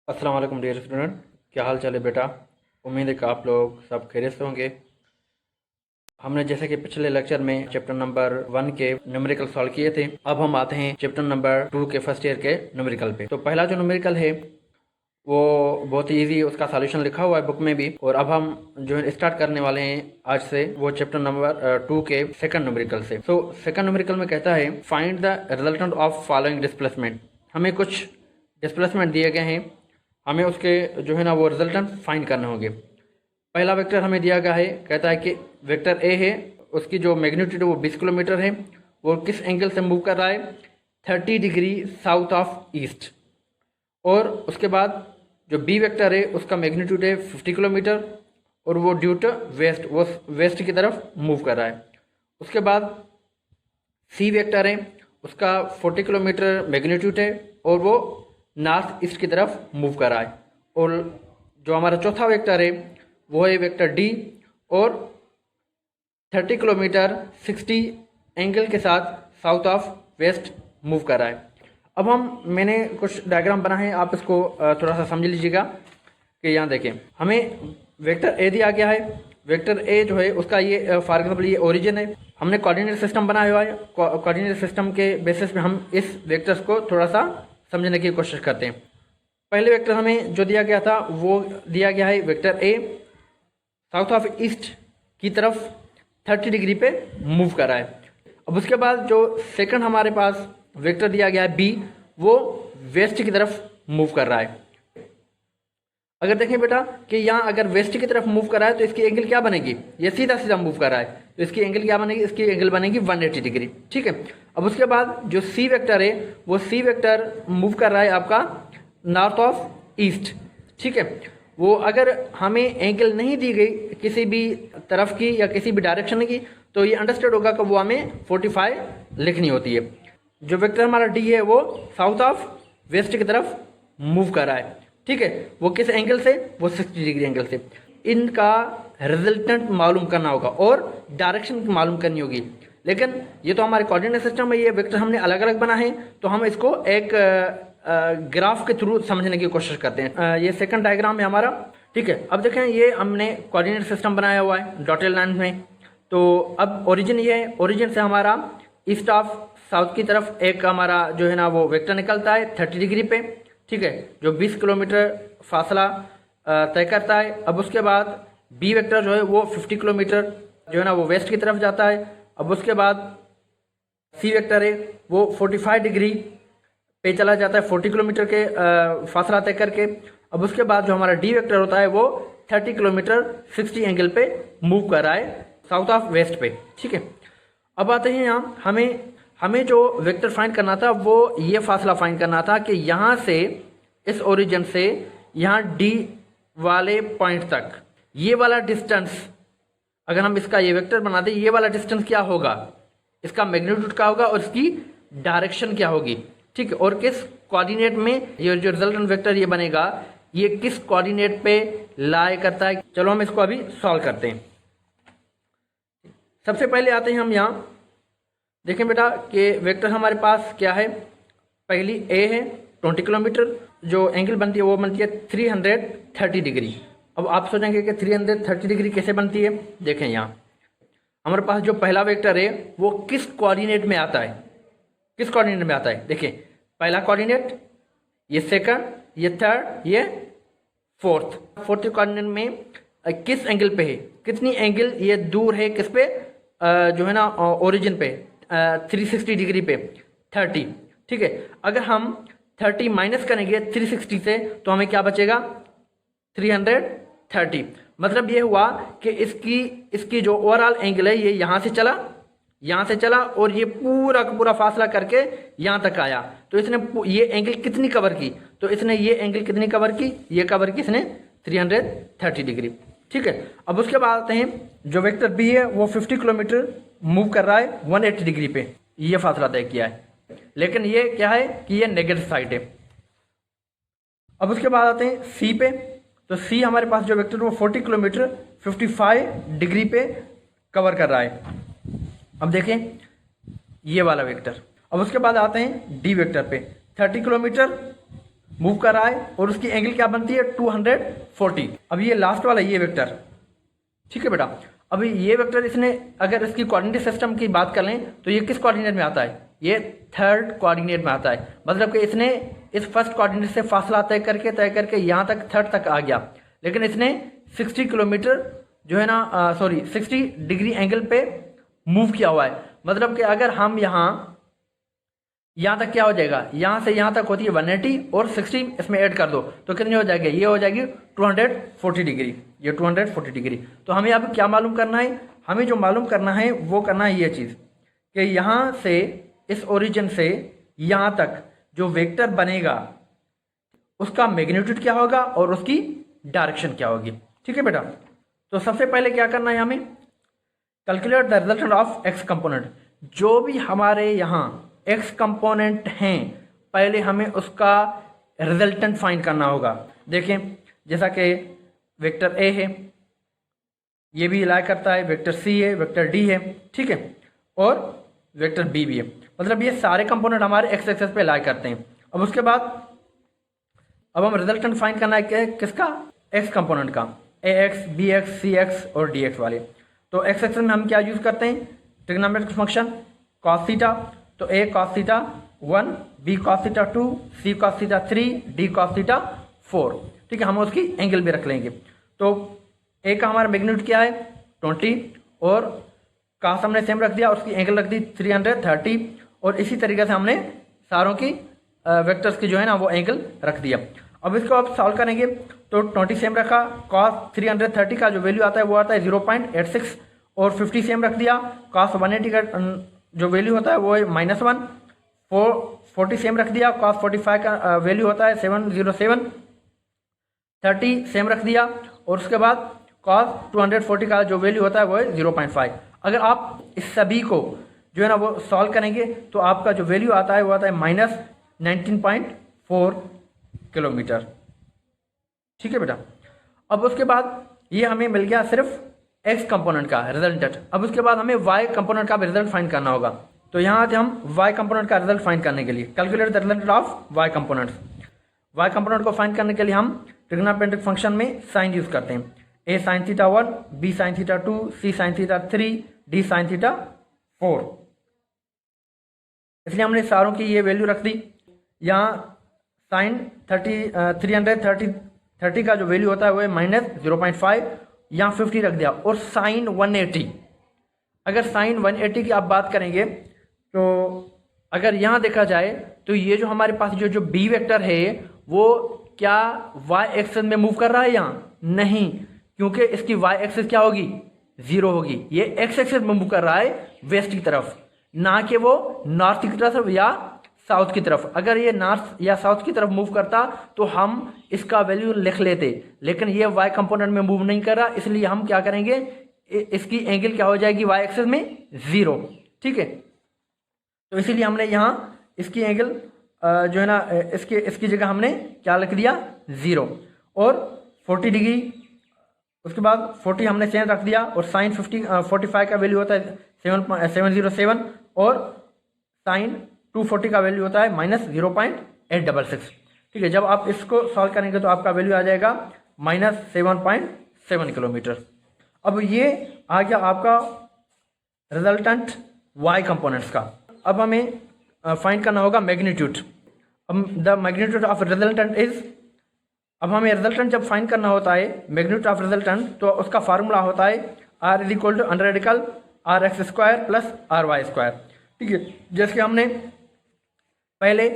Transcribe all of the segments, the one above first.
अस्सलाम वालेकुम dear student, क्या हाल चाल है बेटा। उम्मीद है कि आप लोग सब खैरियत से होंगे। हमने जैसे कि पिछले लेक्चर में चैप्टर नंबर 1 के न्यूमेरिकल सॉल्व किए थे। अब हम आते हैं चैप्टर नंबर 2 के फर्स्ट ईयर के न्यूमेरिकल पे। तो पहला जो न्यूमेरिकल है वो बहुत ही ईजी, उसका सॉल्यूशन लिखा हुआ है बुक में भी। और अब हम जो है स्टार्ट करने वाले हैं आज से वो चैप्टर नंबर 2 के सेकंड न्यूमेरिकल से। तो सेकंड न्यूमेरिकल में कहता है find the resultant of following displacement. हमें कुछ डिस्प्लेसमेंट दिए गए हैं, हमें उसके जो है ना वो रिजल्टेंट फाइंड करने होंगे। पहला वेक्टर हमें दिया गया है, कहता है कि वेक्टर ए है, उसकी जो मैग्नीट्यूड है वो 20 किलोमीटर है। वो किस एंगल से मूव कर रहा है? 30 डिग्री साउथ ऑफ ईस्ट। और उसके बाद जो बी वेक्टर है उसका मैग्नीट्यूड है 50 किलोमीटर और वो ड्यू टू वेस्ट, वो वेस्ट की तरफ मूव कर रहा है। उसके बाद सी वेक्टर है, उसका 40 किलोमीटर मैग्नीट्यूड है और वो नॉर्थ ईस्ट की तरफ मूव कर रहा है। और जो हमारा चौथा वेक्टर है वो है वेक्टर डी, और 30 किलोमीटर 60 एंगल के साथ साउथ ऑफ वेस्ट मूव कर रहा है। अब मैंने कुछ डायग्राम बना है, आप इसको थोड़ा सा समझ लीजिएगा कि यहाँ देखें हमें वेक्टर ए दिया गया है। वेक्टर ए जो है उसका ये फॉर एग्जाम्पल ये ओरिजिन है। हमने कोऑर्डिनेट सिस्टम बनाया हुआ है, कोऑर्डिनेट सिस्टम के बेसिस पे हम इस वेक्टर्स को थोड़ा सा समझने की कोशिश करते हैं। पहले वेक्टर हमें जो दिया गया था वो दिया गया है vector A south of east की तरफ 30 डिग्री पे मूव कर रहा है। अब उसके बाद जो सेकंड हमारे पास वेक्टर दिया गया है बी, वो वेस्ट की तरफ मूव कर रहा है। अगर देखें बेटा कि यहाँ अगर वेस्ट की तरफ मूव कर रहा है तो इसकी एंगल क्या बनेगी? ये सीधा सीधा मूव कर रहा है तो इसकी एंगल क्या बनेगी? इसकी एंगल बनेगी 180 डिग्री। ठीक है। अब उसके बाद जो सी वेक्टर है वो सी वेक्टर मूव कर रहा है आपका नॉर्थ ऑफ ईस्ट। ठीक है। वो अगर हमें एंगल नहीं दी गई किसी भी तरफ की या किसी भी डायरेक्शन की तो ये अंडरस्टैंड होगा कि वो हमें 45 लिखनी होती है। जो वेक्टर हमारा डी है वो साउथ ऑफ वेस्ट की तरफ मूव कर रहा है। ठीक है। वो किस एंगल से? वो 60 डिग्री एंगल से। इनका रिजल्टेंट मालूम करना होगा और डायरेक्शन मालूम करनी होगी। लेकिन ये तो हमारे कोऑर्डिनेट सिस्टम में ये वेक्टर हमने अलग अलग बना है तो हम इसको एक ग्राफ के थ्रू समझने की कोशिश करते हैं। ये सेकंड डायग्राम है हमारा। ठीक है। अब देखें ये हमने कोऑर्डिनेट सिस्टम बनाया हुआ है डॉटेड लाइन में। तो अब ओरिजिन ये है, ओरिजिन से हमारा ईस्ट ऑफ साउथ की तरफ एक हमारा जो है ना वो वेक्टर निकलता है 30 डिग्री पे। ठीक है। जो 20 किलोमीटर फासला तय करता है। अब उसके बाद बी वेक्टर जो है वो 50 किलोमीटर जो है ना वो वेस्ट की तरफ जाता है। अब उसके बाद सी वेक्टर है वो 45 डिग्री पे चला जाता है 40 किलोमीटर के फासला तय करके। अब उसके बाद जो हमारा डी वेक्टर होता है वो 30 किलोमीटर 60 एंगल पे मूव कर रहा है साउथ ऑफ वेस्ट पे। ठीक है। अब आते हैं यहाँ हमें जो वेक्टर फाइंड करना था वो ये फासला फाइंड करना था कि यहाँ से इस ओरिजिन से यहाँ डी वाले पॉइंट तक ये वाला डिस्टेंस, अगर हम इसका ये वेक्टर बना दें ये वाला डिस्टेंस क्या होगा, इसका मैग्नीट्यूड क्या होगा और इसकी डायरेक्शन क्या होगी। ठीक है। और किस कोऑर्डिनेट में ये जो रिजल्टेंट वेक्टर ये बनेगा ये किस कोऑर्डिनेट पे लाई करता है। चलो हम इसको अभी सॉल्व करते हैं। सबसे पहले आते हैं हम यहाँ देखें बेटा कि वेक्टर हमारे पास क्या है। पहली ए है 20 किलोमीटर, जो एंगल बनती है वो बनती है 330 डिग्री। अब आप सोचेंगे कि 330 डिग्री कैसे बनती है। देखें यहाँ हमारे पास जो पहला वेक्टर है वो किस कोऑर्डिनेट में आता है, किस कोऑर्डिनेट में आता है। देखिए पहला कोऑर्डिनेट, ये सेकंड, ये थर्ड, ये फोर्थ कोऑर्डिनेट में किस एंगल पे है, कितनी एंगल ये दूर है किस पे जो है ना ओरिजिन पे 360 डिग्री पे 30। ठीक है। अगर हम 30 माइनस करेंगे 360 से तो हमें क्या बचेगा 330। मतलब ये हुआ कि इसकी जो ओवरऑल एंगल है ये यहाँ से चला और ये पूरा का पूरा फासला करके यहाँ तक आया। तो इसने ये एंगल कितनी कवर की? तो इसने ये एंगल कितनी कवर की? ये कवर की इसने 330 डिग्री। ठीक है। अब उसके बाद आते हैं जो वेक्टर बी है वो 50 किलोमीटर मूव कर रहा है 180 डिग्री पे, ये फासला तय किया है। लेकिन ये क्या है कि ये नेगेटिव साइड है। अब उसके बाद आते हैं सी पे। तो सी हमारे पास जो वेक्टर वो 40 किलोमीटर 55 डिग्री पे कवर कर रहा है। अब देखें ये वाला वेक्टर। अब उसके बाद आते हैं डी वेक्टर पे 30 किलोमीटर मूव कर रहा है और उसकी एंगल क्या बनती है 240। अब ये लास्ट वाला ये वेक्टर, ठीक है बेटा। अभी ये वेक्टर इसने अगर इसकी कोऑर्डिनेट सिस्टम की बात कर लें तो ये किस कोऑर्डिनेट में आता है, ये थर्ड कोऑर्डिनेट में आता है। मतलब कि इसने इस फर्स्ट कोऑर्डिनेट से फासला तय करके यहाँ तक थर्ड तक आ गया, लेकिन इसने 60 किलोमीटर जो है ना 60 डिग्री एंगल पे मूव किया हुआ है। मतलब कि अगर हम यहाँ तक क्या हो जाएगा, यहाँ से यहाँ तक होती है 180 और 60 इसमें ऐड कर दो तो कितनी हो जाएगी, ये हो जाएगी 240 डिग्री, ये 240 डिग्री। तो हमें अब क्या मालूम करना है, हमें जो मालूम करना है वो करना है ये चीज़ कि यहाँ से इस ओरिजिन से यहाँ तक जो वेक्टर बनेगा उसका मैग्नीट्यूड क्या होगा और उसकी डायरेक्शन क्या होगी। ठीक है बेटा। तो सबसे पहले क्या करना है हमें, calculate the resultant of x component. जो भी हमारे यहाँ एक्स कंपोनेंट हैं पहले हमें उसका रिजल्टेंट फाइंड करना होगा। देखें जैसा कि वेक्टर ए है, ये भी लाई करता है, वेक्टर सी है, वेक्टर डी है, ठीक है, और वेक्टर बी भी है। मतलब ये सारे कंपोनेंट हमारे एक्स एक्सेस पे लाई करते हैं। अब उसके बाद अब हम रिजल्टेंट फाइंड करना है किसका, एक्स कंपोनेंट का, ए एक्स, बी एक्स, सी एक्स और डी एक्स वाले। तो एक्स एक्सेस में हम क्या यूज़ करते हैं, ट्रिग्नोमेट्रिक फंक्शन कॉस थीटा। तो A cos theta 1, B cos theta 2, C cos theta 3, D cos theta 4। ठीक है, हम उसकी एंगल भी रख लेंगे। तो ए का हमारा मैग्नीट्यूड क्या है 20 और कास हमने सेम रख दिया, उसकी एंगल रख दी 330 और इसी तरीके से हमने सारों की वेक्टर्स की जो है ना वो एंगल रख दिया। अब इसको आप सॉल्व करेंगे तो 20 सेम रखा, कॉस 330 का जो वैल्यू आता है वो आता है 0.86 और 50 सेम रख दिया, कॉस 180 का जो वैल्यू होता है वो है -1, 40 सेम रख दिया, कॉस 45 का वैल्यू होता है 707, 30 सेम रख दिया और उसके बाद कॉस 240 का जो वैल्यू होता है वो है 0.5। अगर आप इस सभी को जो है ना वो सॉल्व करेंगे तो आपका जो वैल्यू आता है वो आता है -19.4 किलोमीटर। ठीक है बेटा। अब उसके बाद ये हमें मिल गया सिर्फ एक्स कंपोनेंट का रिजल्टेंट। अब उसके बाद हमें वाई कंपोनेंट का भी रिजल्ट फाइंड करना होगा। तो यहाँ आते हम वाई कंपोनेंट का रिजल्ट फाइंड करने के लिए, calculate the result of Y components. Y component को फाइंड करने के लिए हम ट्रिग्नोमेट्रिक फंक्शन में साइन यूज करते हैं, A sine theta 1, B sine theta 2, C sine theta 3, D sine theta 4। इसलिए हमने सारों की ये वैल्यू रख दी। यहाँ साइन 330 का जो वैल्यू होता है वो है -0.5, यहाँ 50 रख दिया और साइन 180। अगर साइन 180 की आप बात करेंगे तो अगर यहाँ देखा जाए तो ये जो हमारे पास जो बी वेक्टर है वो क्या वाई एक्सिस में मूव कर रहा है, यहाँ नहीं, क्योंकि इसकी वाई एक्सिस क्या होगी 0 होगी। ये एक्स एक्सिस में मूव कर रहा है वेस्ट की तरफ, ना कि वो नॉर्थ की तरफ या साउथ की तरफ। अगर ये नॉर्थ या साउथ की तरफ मूव करता तो हम इसका वैल्यू लिख लेते, लेकिन ये वाई कंपोनेंट में मूव नहीं कर रहा, इसलिए हम क्या करेंगे, इसकी एंगल क्या हो जाएगी वाई एक्सिस में 0। ठीक है, तो इसीलिए हमने यहाँ इसकी एंगल जो है ना इसकी जगह हमने क्या लिख दिया 0 और 40 डिग्री। उसके बाद 40 हमने सेम रख दिया और साइन 45 का वैल्यू होता है 707 और साइन 240 का वैल्यू होता है -0.866। ठीक है, जब आप इसको सॉल्व करेंगे तो आपका वैल्यू आ जाएगा -7.7 किलोमीटर। अब ये आ गया आपका रिजल्टेंट वाई कंपोनेंट्स का। अब हमें फाइंड करना होगा मैग्नीट्यूड। अब the magnitude of resultant is, अब हमें रिजल्टेंट जब फाइंड करना होता है मैग्नीट्यूड ऑफ रिजल्टेंट तो उसका फार्मूला होता है R = √RX² + RY²। ठीक है, जैसे हमने पहले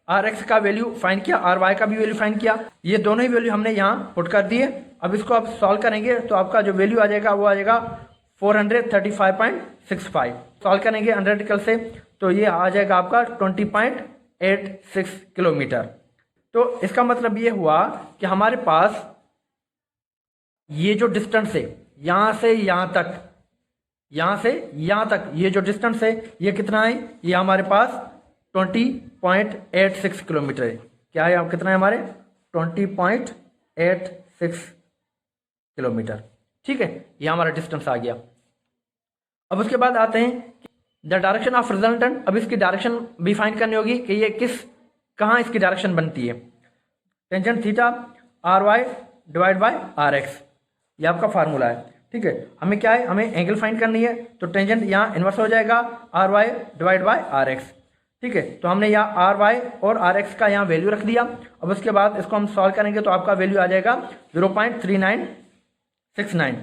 RX का वैल्यू फाइंड किया, RY का भी वैल्यू फाइंड किया, ये दोनों ही वैल्यू हमने यहाँ पुट कर दिए। अब इसको आप सॉल्व करेंगे तो आपका जो वैल्यू आ जाएगा वो आ जाएगा 435.65। सॉल्व करेंगे एनालिटिकल से तो ये आ जाएगा आपका 20.86 किलोमीटर। तो इसका मतलब ये हुआ कि हमारे पास ये जो डिस्टेंस है यहाँ से यहाँ तक, यहाँ से यहाँ तक ये जो डिस्टेंस है ये कितना है, ये हमारे पास 20.86 किलोमीटर है। क्या है, कितना है हमारे 20.86 किलोमीटर। ठीक है, ये हमारा डिस्टेंस आ गया। अब उसके बाद आते हैं द डायरेक्शन ऑफ रिजल्टेंट। अब इसकी डायरेक्शन भी फाइंड करनी होगी कि ये कहाँ इसकी डायरेक्शन बनती है। Tangent theta R Y divide by R X, ये आपका फार्मूला है। ठीक है, हमें क्या है, हमें एंगल फाइंड करनी है, तो टेंजेंट यहाँ इन्वर्स हो जाएगा R Y divide by R X. ठीक है, तो हमने यहाँ आर वाई और आर एक्स का यहाँ वैल्यू रख दिया। अब उसके बाद इसको हम सॉल्व करेंगे तो आपका वैल्यू आ जाएगा 0.3969।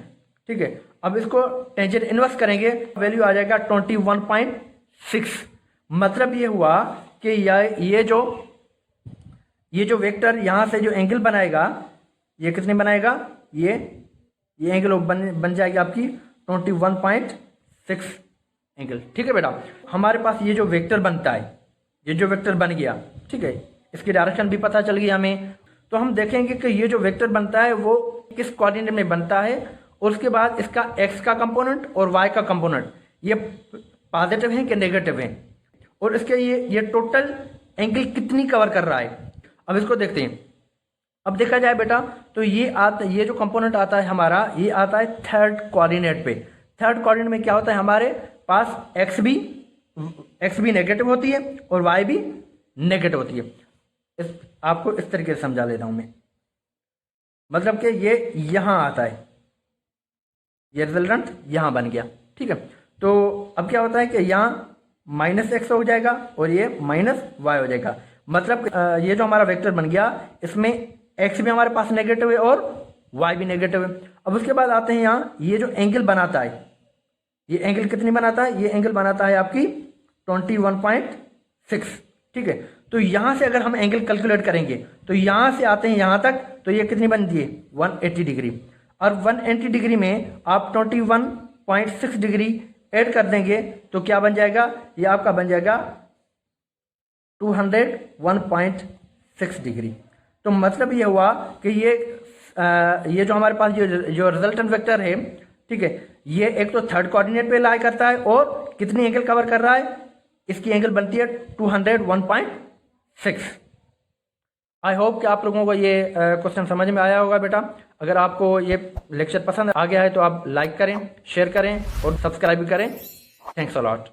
ठीक है, अब इसको टेंजेंट इन्वर्स करेंगे, वैल्यू आ जाएगा 21.6। मतलब ये हुआ कि ये जो वेक्टर यहाँ से जो एंगल बनाएगा, ये कितने बनाएगा, ये एंगल बन जाएगी आपकी 21.6 एंगल। ठीक है बेटा, हमारे पास ये जो वेक्टर बनता है, ये जो वेक्टर बन गया, ठीक है, इसकी डायरेक्शन भी पता चल गई हमें। तो हम देखेंगे कि ये जो वेक्टर बनता है वो किस कोऑर्डिनेट में बनता है, और उसके बाद इसका एक्स का कंपोनेंट और वाई का कंपोनेंट ये पॉजिटिव है कि नेगेटिव है, और इसके ये टोटल एंगल कितनी कवर कर रहा है। अब इसको देखते हैं। अब देखा जाए बेटा तो ये जो कंपोनेंट आता है हमारा, ये आता है थर्ड कोऑर्डिनेट पे। थर्ड कोऑर्डिनेट में क्या होता है, हमारे पास एक्स भी नेगेटिव होती है और वाई भी नेगेटिव होती है। आपको इस तरीके से समझा देता हूं मैं, मतलब कि ये यहां आता है, ये रिजल्टेंट यहां बन गया। ठीक है, तो अब क्या होता है कि यहां -x हो जाएगा और ये -y हो जाएगा। मतलब ये जो हमारा वेक्टर बन गया, इसमें x भी हमारे पास नेगेटिव है और y भी नेगेटिव है। अब उसके बाद आते हैं यहाँ, ये जो एंगल बनाता है, ये एंगल कितनी बनाता है, ये एंगल बनाता है आपकी 21.6। ठीक है, तो यहां से अगर हम एंगल कैलकुलेट करेंगे तो यहां से आते हैं यहां तक, तो ये कितनी बनती है 180 डिग्री, और 180 डिग्री में आप 21.6 डिग्री ऐड कर देंगे तो क्या बन जाएगा, ये आपका बन जाएगा 201.6 डिग्री। तो मतलब ये हुआ कि ये जो हमारे पास जो रिजल्टेंट वेक्टर है, ठीक है, ये एक तो थर्ड कोऑर्डिनेट पे लाई करता है और कितनी एंगल कवर कर रहा है, इसकी एंगल बनती है 201.6। आई होप कि आप लोगों को ये क्वेश्चन समझ में आया होगा बेटा। अगर आपको ये लेक्चर पसंद आ गया है तो आप लाइक करें, शेयर करें और सब्सक्राइब भी करें। Thanks a lot.